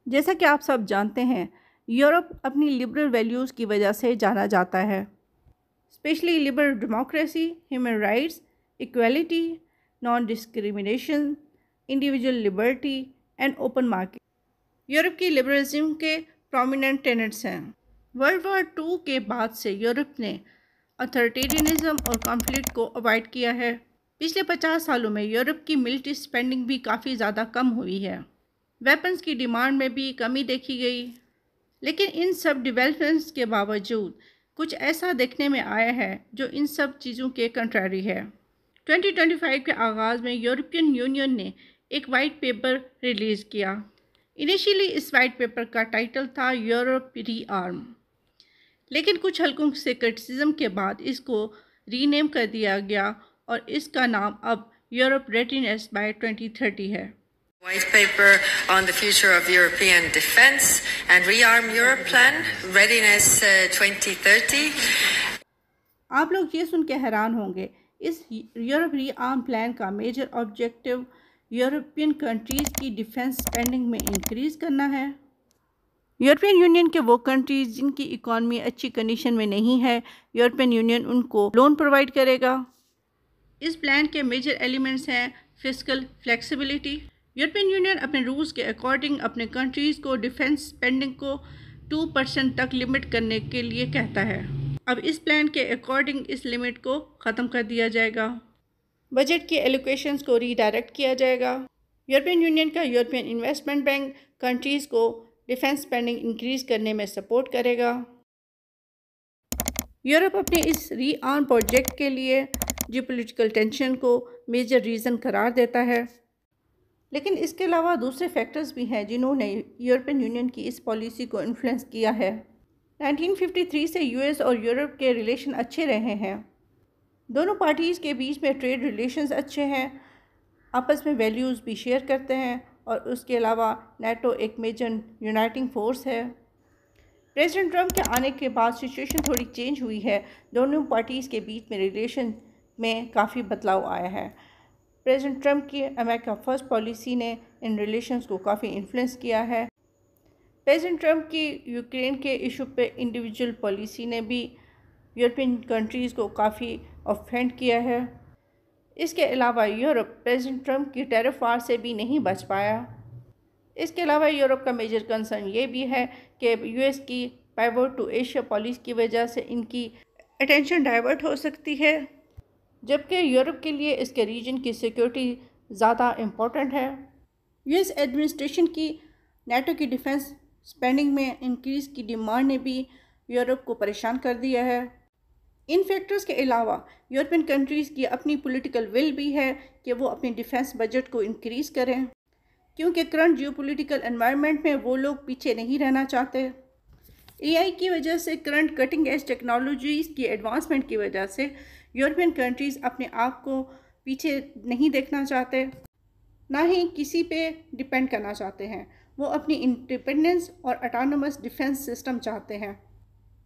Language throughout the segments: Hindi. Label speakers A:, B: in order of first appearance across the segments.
A: जैसा कि आप सब जानते हैं, यूरोप अपनी लिबरल वैल्यूज़ की वजह से जाना जाता है, specially liberal democracy, human rights, equality, non discrimination, individual liberty and open market Europe की लिबरलिज्म के प्रोमिनेंट टेनेट्स हैं। वर्ल्ड वॉर टू के बाद से यूरोप ने अथॉरिटेरियनिज्म और कॉन्फ्लिक्ट को अवॉइड किया है। पिछले 50 सालों में यूरोप की मिलिट्री स्पेंडिंग भी काफ़ी ज़्यादा कम हुई है। वेपन्स की डिमांड में भी कमी देखी गई। लेकिन इन सब डेवलपमेंट्स के बावजूद कुछ ऐसा देखने में आया है जो इन सब चीज़ों के कंट्रारी है। 2025 के आगाज़ में यूरोपियन यूनियन ने एक वाइट पेपर रिलीज़ किया। इनिशियली इस वाइट पेपर का टाइटल था यूरोप रीआर्म, लेकिन कुछ हल्कों से क्रिटिसिज्म के बाद इसको रीनेम कर दिया गया और इसका नाम अब यूरोप रेडीनेस बाय 2030 है।
B: White paper on the future of European defence and Rearm Europe plan, Readiness 2030.
A: आप लोग ये सुन के हैरान होंगे, इस यूरोप रीआर्म प्लान का मेजर ऑब्जेक्टिव यूरोपियन कंट्रीज़ की डिफेंस स्पेंडिंग में इंक्रीज़ करना है। यूरोपियन यूनियन के वो कंट्रीज़ जिनकी इकॉनमी अच्छी कंडीशन में नहीं है, यूरोपियन यूनियन उनको लोन प्रोवाइड करेगा। इस प्लान के मेजर एलिमेंट्स हैं फिस्कल फ्लेक्सिबिलिटी। यूरोपियन यूनियन अपने रूल्स के अकॉर्डिंग अपने कंट्रीज़ को डिफेंस स्पेंडिंग को 2% तक लिमिट करने के लिए कहता है। अब इस प्लान के अकॉर्डिंग इस लिमिट को ख़त्म कर दिया जाएगा। बजट की एलोकेशंस को रीडायरेक्ट किया जाएगा। यूरोपियन यूनियन का यूरोपियन इन्वेस्टमेंट बैंक कंट्रीज़ को डिफेंस स्पेंडिंग इंक्रीज़ करने में सपोर्ट करेगा। यूरोप अपने इस रीआर्म प्रोजेक्ट के लिए जियोपॉलिटिकल टेंशन को मेजर रीज़न करार देता है। लेकिन इसके अलावा दूसरे फैक्टर्स भी हैं जिन्होंने यूरोपियन यूनियन की इस पॉलिसी को इन्फ्लुएंस किया है। 1953 से यूएस और यूरोप के रिलेशन अच्छे रहे हैं। दोनों पार्टीज़ के बीच में ट्रेड रिलेशंस अच्छे हैं, आपस में वैल्यूज़ भी शेयर करते हैं और उसके अलावा नेटो एक मेजर यूनाइटिंग फोर्स है। प्रेसिडेंट ट्रंप के आने के बाद सिचुएशन थोड़ी चेंज हुई है। दोनों पार्टीज़ के बीच में रिलेशन में काफ़ी बदलाव आया है। प्रेसिडेंट ट्रंप की अमेरिका फर्स्ट पॉलिसी ने इन रिलेशंस को काफ़ी इन्फ्लुएंस किया है। प्रेसिडेंट ट्रंप की यूक्रेन के इशू पे इंडिविजुअल पॉलिसी ने भी यूरोपियन कंट्रीज़ को काफ़ी ऑफेंड किया है। इसके अलावा यूरोप प्रेसिडेंट ट्रंप की टैरिफ वार से भी नहीं बच पाया। इसके अलावा यूरोप का मेजर कंसर्न ये भी है कि यूएस की पाइवोट टू एशिया पॉलिसी की वजह से इनकी अटेंशन डाइवर्ट हो सकती है, जबकि यूरोप के लिए इसके रीजन की सिक्योरिटी ज़्यादा इम्पोर्टेंट है। यूएस एडमिनिस्ट्रेशन की नेटो की डिफेंस स्पेंडिंग में इंक्रीज़ की डिमांड ने भी यूरोप को परेशान कर दिया है। इन फैक्टर्स के अलावा यूरोपियन कंट्रीज़ की अपनी पॉलिटिकल विल भी है कि वो अपनी डिफेंस बजट को इंक्रीज़ करें, क्योंकि करंट जियोपॉलिटिकल एनवायरनमेंट में वो लोग पीछे नहीं रहना चाहते। एआई की वजह से करंट कटिंग एज टेक्नोलॉजीज़ की एडवांसमेंट की वजह से यूरोपियन कंट्रीज़ अपने आप को पीछे नहीं देखना चाहते, ना ही किसी पे डिपेंड करना चाहते हैं। वो अपनी इंडिपेंडेंस और ऑटोनोमस डिफेंस सिस्टम चाहते हैं।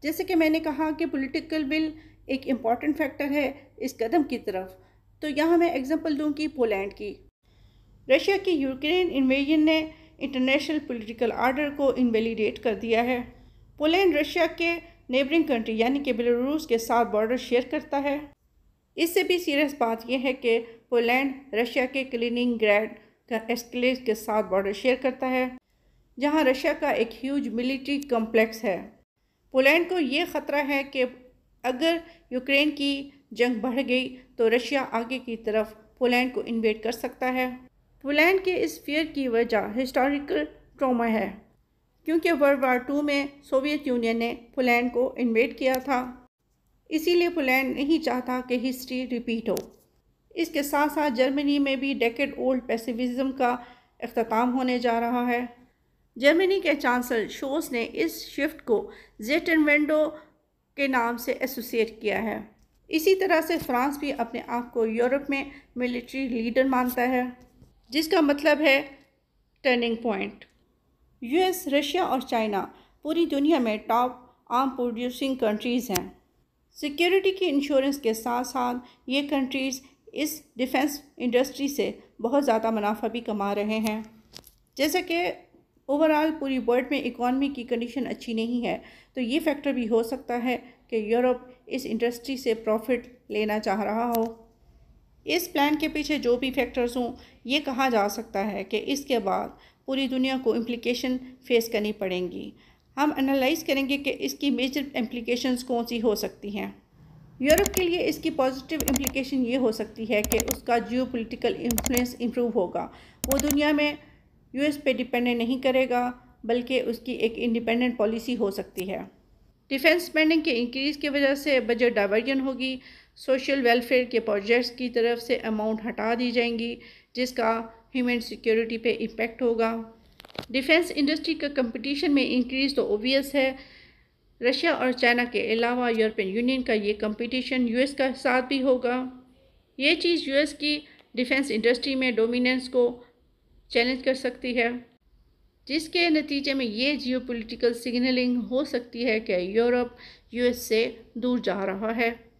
A: जैसे कि मैंने कहा कि पॉलिटिकल विल एक इम्पॉर्टेंट फैक्टर है इस कदम की तरफ। तो यहाँ मैं एग्जांपल दूँ कि पोलैंड की। रशिया की यूक्रेन इन्वेजन ने इंटरनेशनल पॉलिटिकल आर्डर को इनवैलिडेट कर दिया है। पोलैंड रशिया के नेबरिंग कंट्री यानी कि बेलारूस के साथ बॉर्डर शेयर करता है। इससे भी सीरियस बात यह है कि पोलैंड रशिया के कलिनिंग्राड का एस्केलेट के साथ बॉर्डर शेयर करता है, जहां रशिया का एक ह्यूज मिलिट्री कॉम्प्लेक्स है। पोलैंड को ये ख़तरा है कि अगर यूक्रेन की जंग बढ़ गई तो रशिया आगे की तरफ पोलैंड को इन्वेड कर सकता है। पोलैंड के इस फियर की वजह हिस्टोरिकल ट्रॉमा है, क्योंकि वर्ल्ड वार टू में सोवियत यूनियन ने पोलैंड को इन्वेड किया था। इसीलिए पोलैंड नहीं चाहता कि हिस्ट्री रिपीट हो। इसके साथ साथ जर्मनी में भी डेकेड ओल्ड पैसिफिज्म का अख्ताम होने जा रहा है। जर्मनी के चांसलर शोल्स ने इस शिफ्ट को ज़ेटनवेंडो के नाम से एसोसिएट किया है। इसी तरह से फ्रांस भी अपने आप को यूरोप में मिलिट्री लीडर मानता है, जिसका मतलब है टर्निंग पॉइंट। यूएस, रशिया और चाइना पूरी दुनिया में टॉप आर्म प्रोड्यूसिंग कंट्रीज़ हैं। सिक्योरिटी की इंश्योरेंस के साथ साथ ये कंट्रीज़ इस डिफेंस इंडस्ट्री से बहुत ज़्यादा मुनाफा भी कमा रहे हैं। जैसे कि ओवरऑल पूरी वर्ल्ड में इकॉनमी की कंडीशन अच्छी नहीं है, तो ये फैक्टर भी हो सकता है कि यूरोप इस इंडस्ट्री से प्रॉफिट लेना चाह रहा हो। इस प्लान के पीछे जो भी फैक्टर्स हों, ये कहा जा सकता है कि इसके बाद पूरी दुनिया को इम्प्लिकेशन फेस करनी पड़ेंगी। हम एनालाइज करेंगे कि इसकी मेजर इम्प्लिकेशंस कौन सी हो सकती हैं। यूरोप के लिए इसकी पॉजिटिव इम्प्लिकेशन ये हो सकती है कि उसका जियोपॉलिटिकल इन्फ्लुएंस इम्प्रूव होगा। वो दुनिया में यूएस पे डिपेंडेंट नहीं करेगा, बल्कि उसकी एक इंडिपेंडेंट पॉलिसी हो सकती है। डिफेंस स्पेंडिंग के इंक्रीज़ की वजह से बजट डाइवर्जन होगी। सोशल वेलफेयर के प्रोजेक्ट्स की तरफ से अमाउंट हटा दी जाएंगी, जिसका ह्यूमन सिक्योरिटी पे इम्पेक्ट होगा। डिफेंस इंडस्ट्री का कंपटीशन में इंक्रीज़ तो ओबियस है। रशिया और चाइना के अलावा यूरोपियन यूनियन का ये कंपटीशन यूएस का साथ भी होगा। ये चीज़ यूएस की डिफेंस इंडस्ट्री में डोमिनेंस को चैलेंज कर सकती है, जिसके नतीजे में ये जियोपॉलिटिकल सिग्नलिंग हो सकती है कि यूरोप यूएस से दूर जा रहा है।